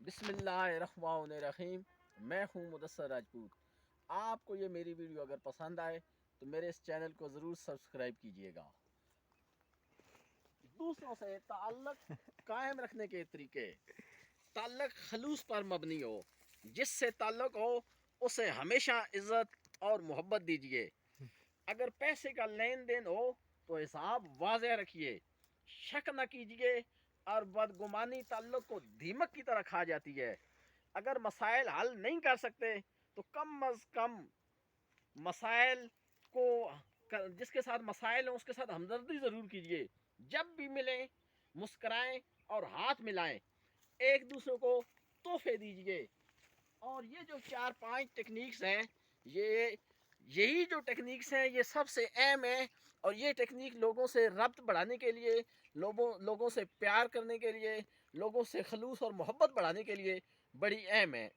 بسم اللہ الرحمن الرحیم۔ میں ہوں مدثر راجپوت۔ آپ کو یہ میری ویڈیو اگر پسند آئے تو میرے اس چینل کو ضرور سبسکرائب کیجئے گا۔ دوسروں سے تعلق قائم رکھنے کے طریقے: تعلق خلوص پر مبنی ہو، جس سے تعلق ہو اسے ہمیشہ عزت اور محبت دیجئے۔ اگر پیسے کا لین دین ہو تو حساب واضح رکھیے، شک نہ کیجئے، اور بدگمانی تعلق کو دیمک کی طرح کھا جاتی ہے۔ اگر مسائل حل نہیں کر سکتے تو کم از کم مسائل کو جس کے ساتھ مسائل ہوں اس کے ساتھ ہمدردی ضرور کیجیے۔ جب بھی ملیں مسکرائیں اور ہاتھ ملائیں، ایک دوسرے کو تحفے دیجیے۔ اور یہ جو 4-5 ٹیکنیکس ہیں، یہی جو ٹیکنیکس ہیں یہ سب سے اہم ہیں، اور یہ ٹیکنیک لوگوں سے ربط بڑھانے کے لیے، لوگوں سے پیار کرنے کے لیے، لوگوں سے خلوص اور محبت بڑھانے کے لیے بڑی اہم ہے۔